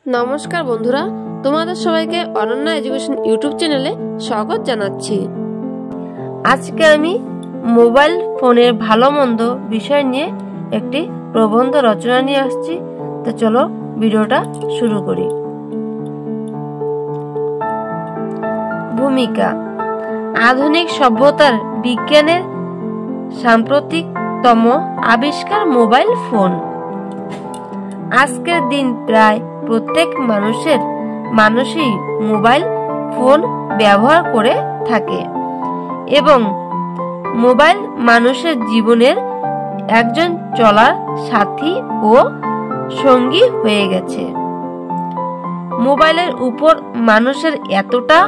নমস্কার বন্ধুরা, তোমাদের সবাইকে অনন্যা এডুকেশন ইউটিউব চ্যানেলে স্বাগত জানাচ্ছি। আজকে আমি মোবাইল ফোনের ভালো মন্দ বিষয় নিয়ে একটি প্রবন্ধ রচনা নিয়ে আসছি। তো চলো ভিডিওটা শুরু করি। ভূমিকা: আধুনিক সভ্যতার বিজ্ঞানের সাম্প্রতিকতম আবিষ্কার মোবাইল ফোন। আজকের দিন প্রায় প্রত্যেক মানুষই মোবাইল ফোন ব্যবহার করে থাকে এবং মোবাইল মানুষের জীবনের একজন চলার সাথী ও সঙ্গী হয়ে গেছে। মোবাইলের উপর মানুষের এতটা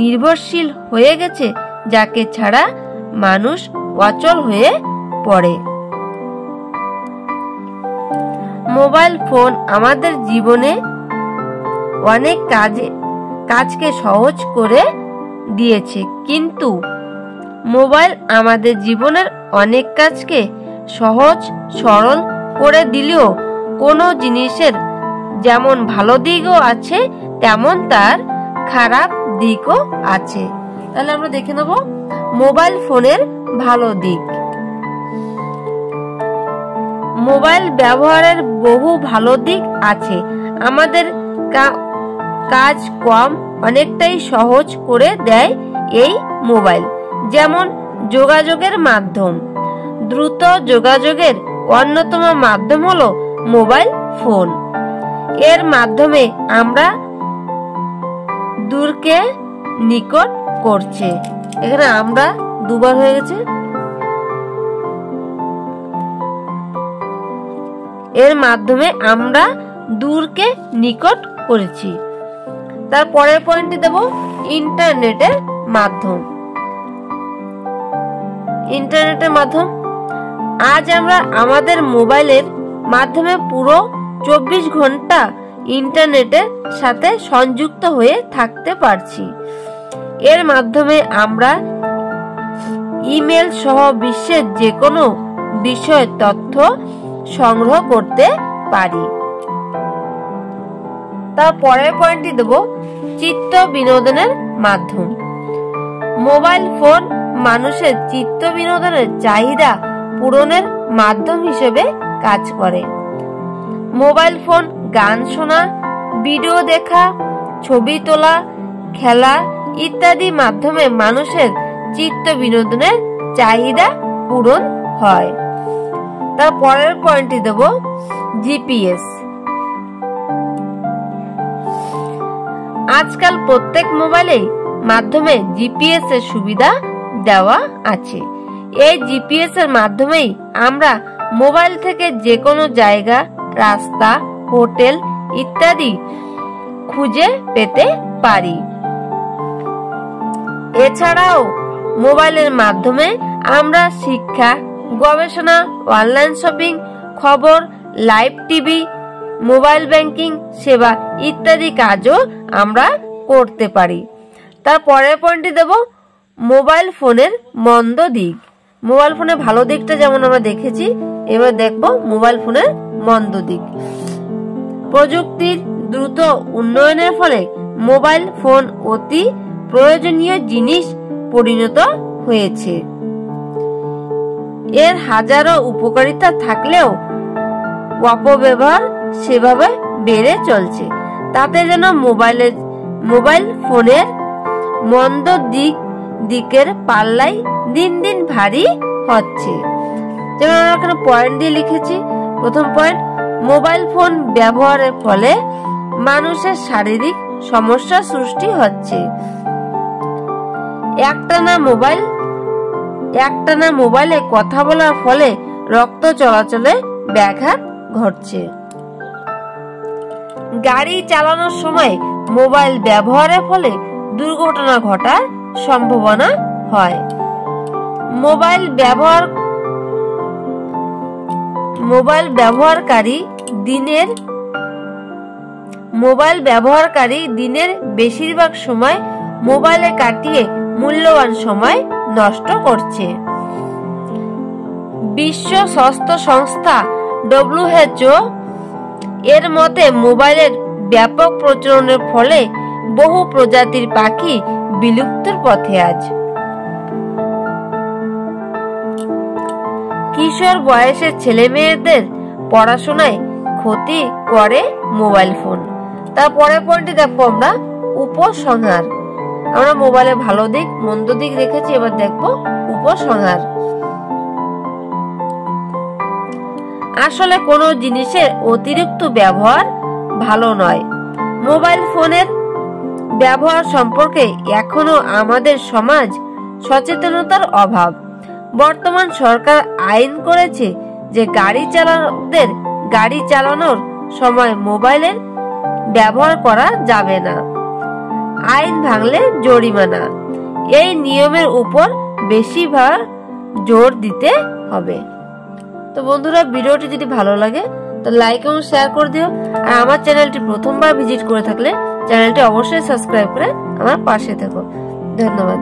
নির্ভরশীল হয়ে গেছে যাকে ছাড়া মানুষ অচল হয়ে পড়ে। মোবাইল ফোন আমাদের জীবনে অনেক কাজকে সহজ করে দিয়েছে, কিন্তু মোবাইল আমাদের জীবনের অনেক কাজকে সহজ সরল করে দিলেও কোনো জিনিসের যেমন ভালো দিকও আছে তেমন তার খারাপ দিকও আছে। তাহলে আমরা দেখে নেব মোবাইল ফোনের ভালো দিক। মোবাইল ব্যবহারের বহু ভালো দিক আছে। আমাদের কাজ অনেকটাই সহজ করে দেয় এই মোবাইল। যেমন যোগাযোগের মাধ্যম। দ্রুত যোগাযোগের অন্যতম মাধ্যম হলো মোবাইল ফোন। এর মাধ্যমে আমরা দূরকে নিকট করছে। এখানে আমরা দুবার হয়ে গেছে। এর মাধ্যমে আমরা দূরকে নিকট করেছি। তার পরের পয়েন্টটি দেব ইন্টারনেটের মাধ্যম। ইন্টারনেটের মাধ্যম। আজ আমরা আমাদের মোবাইলের মাধ্যমে পুরো 24 ঘন্টা ইন্টারনেটের সাথে সংযুক্ত হয়ে থাকতে পারছি। এর মাধ্যমে আমরা ইমেল সহ বিশ্বের যে কোনো বিষয় তথ্য সংগ্রহ করতে পারি। তার পরের পয়েন্টটি দেব চিত্ত বিনোদনের মাধ্যম। মোবাইল ফোন মানুষের চিত্ত বিনোদনের চাহিদা পূরণের মাধ্যম হিসেবে কাজ করে। মোবাইল ফোন গান শোনা, ভিডিও দেখা, ছবি তোলা, খেলা ইত্যাদি মাধ্যমে মানুষের চিত্ত বিনোদনের চাহিদা পূরণ হয়। তার পরের পয়েন্টটি দেব জিপিএস। আজকাল প্রত্যেক মোবাইলের মাধ্যমে জিপিএস এর সুবিধা দেওয়া আছে। এই জিপিএস এর মাধ্যমেই আমরা মোবাইল থেকে যে কোনো জায়গা, রাস্তা, হোটেল ইত্যাদি খুঁজে পেতে পারি। এছাড়াও মোবাইলের মাধ্যমে আমরা শিক্ষা, গবেষণা, অনলাইন শপিং, খবর, লাইভ টিভি, মোবাইল ব্যাংকিং সেবা ইত্যাদি কাজও আমরা করতে পারি। তার পরের পয়েন্টটি দেব মোবাইল ফোনের মন্দ দিক। মোবাইল ফোনের ভালো দিকটা যেমন আমরা দেখেছি, এবার দেখব মোবাইল ফোনের মন্দ দিক। প্রযুক্তির দ্রুত উন্নয়নের ফলে মোবাইল ফোন অতি প্রয়োজনীয় জিনিস পরিণত হয়েছে। এর হাজারো উপকারিতা থাকলেও অপব্যবহার সেভাবে বেড়ে চলছে। তাতে যেন মোবাইল ফোনের মন্দ দিকের পাল্লাই দিন দিন ভারী হচ্ছে। যেমন আমরা এখানে পয়েন্ট দিয়ে লিখেছি। প্রথম পয়েন্ট, মোবাইল ফোন ব্যবহারের ফলে মানুষের শারীরিক সমস্যা সৃষ্টি হচ্ছে। একটানা মোবাইলে কথা বলার ফলে রক্ত চলাচলে ব্যাঘাত ঘটছে। গাড়ি চালানোর সময় মোবাইল ব্যবহারের ফলে দুর্ঘটনা ঘটার সম্ভাবনা হয়। মোবাইল ব্যবহারকারী দিনের বেশিরভাগ সময় মোবাইলে কাটিয়ে মূল্যবান সময় নষ্ট করছে। বিশ্ব স্বাস্থ্য সংস্থা WHO এর মতে মোবাইলের ব্যাপক প্রচলনের ফলে বহু প্রজাতির পাখি বিলুপ্তির পথে আজ। কিশোর বয়সের ছেলে মেয়েদের পড়াশোনায় ক্ষতি করে মোবাইল ফোন। তারপরে পয়েন্টে দেখবো আমরা উপসংহার। আমরা মোবাইলে ভালো দিক মন্দ দিক দেখেছি, এবার দেখবো উপসংহার। আসলে কোনো জিনিসের অতিরিক্ত ব্যবহার ভালো নয়। মোবাইল ফোনের ব্যবহার সম্পর্কে এখনো আমাদের সমাজ সচেতনতার অভাব। বর্তমান সরকার আইন করেছে যে গাড়ি চালানোর সময় মোবাইলের ব্যবহার করা যাবে না, আইন ভাঙলে জরিমানা। এই নিয়মের উপর বেশিবার জোর দিতে হবে। তো বন্ধুরা, ভিডিওটি যদি ভালো লাগে তো লাইক এবং শেয়ার করে দিও। আর আমার চ্যানেলটি প্রথমবার ভিজিট করে থাকলে চ্যানেলটি অবশ্যই সাবস্ক্রাইব করে আমার পাশে থেকো। ধন্যবাদ।